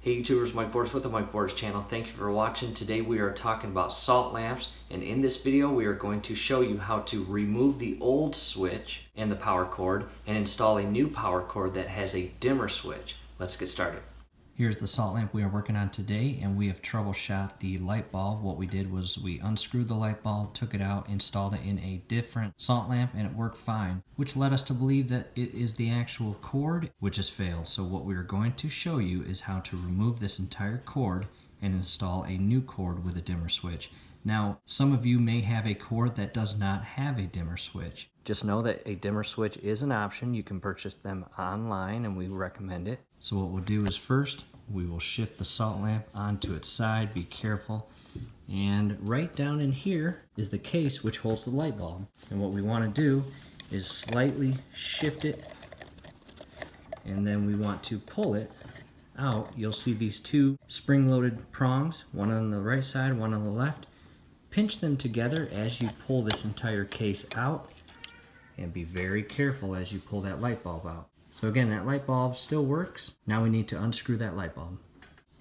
Hey YouTubers, Mike Boards with the Mike Boards channel. Thank you for watching. Today we are talking about salt lamps, and in this video we are going to show you how to remove the old switch and the power cord and install a new power cord that has a dimmer switch. Let's get started. Here's the salt lamp we are working on today, and we have troubleshot the light bulb. What we did was we unscrewed the light bulb, took it out, installed it in a different salt lamp, and it worked fine, which led us to believe that it is the actual cord which has failed. So what we are going to show you is how to remove this entire cord and install a new cord with a dimmer switch. Now, some of you may have a cord that does not have a dimmer switch. Just know that a dimmer switch is an option. You can purchase them online, and we recommend it. So what we'll do is first, we will shift the salt lamp onto its side. Be careful. And right down in here is the case which holds the light bulb. And what we want to do is slightly shift it, and then we want to pull it out. You'll see these two spring-loaded prongs, one on the right side, one on the left. Pinch them together as you pull this entire case out, and be very careful as you pull that light bulb out. So again, that light bulb still works. Now we need to unscrew that light bulb.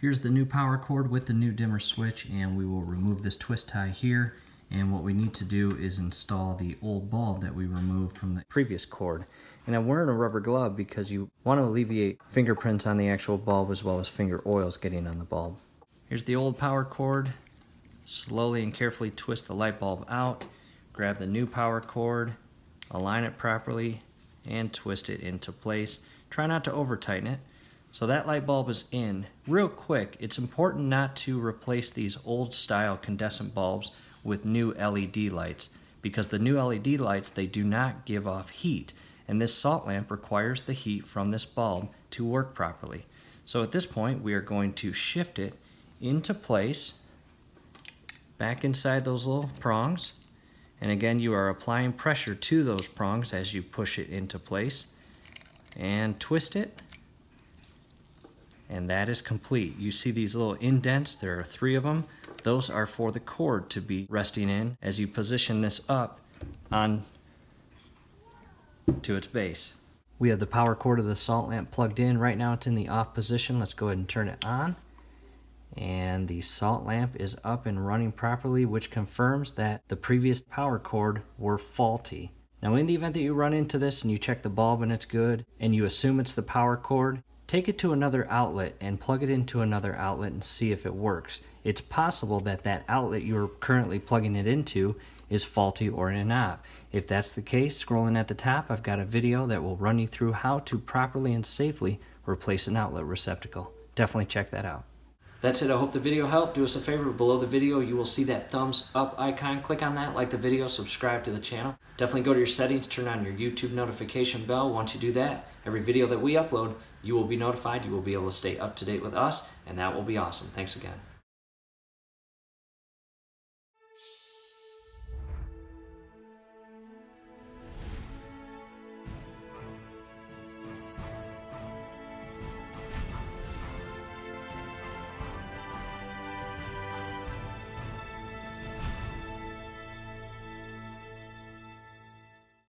Here's the new power cord with the new dimmer switch, and we will remove this twist tie here. And what we need to do is install the old bulb that we removed from the previous cord. And I'm wearing a rubber glove because you want to alleviate fingerprints on the actual bulb as well as finger oils getting on the bulb. Here's the old power cord. Slowly and carefully twist the light bulb out. Grab the new power cord, align it properly, and twist it into place. Try not to over tighten it. So that light bulb is in. Real quick, it's important not to replace these old style incandescent bulbs with new LED lights, because the new LED lights, they do not give off heat, and this salt lamp requires the heat from this bulb to work properly. So at this point, we are going to shift it into place, back inside those little prongs. And again, you are applying pressure to those prongs as you push it into place, and twist it, and that is complete. You see these little indents, there are 3 of them. Those are for the cord to be resting in as you position this up on to its base. We have the power cord of the salt lamp plugged in. Right now it's in the off position. Let's go ahead and turn it on. And the salt lamp is up and running properly, which confirms that the previous power cord were faulty. Now, in the event that you run into this and you check the bulb and it's good, and you assume it's the power cord, take it to another outlet and plug it into another outlet and see if it works. It's possible that that outlet you're currently plugging it into is faulty or in an op. If that's the case, scrolling at the top, I've got a video that will run you through how to properly and safely replace an outlet receptacle. Definitely check that out. That's it. I hope the video helped. Do us a favor, below the video you will see that thumbs up icon. Click on that, like the video, subscribe to the channel. Definitely go to your settings, turn on your YouTube notification bell. Once you do that, every video that we upload, you will be notified. You will be able to stay up to date with us, and that will be awesome. Thanks again.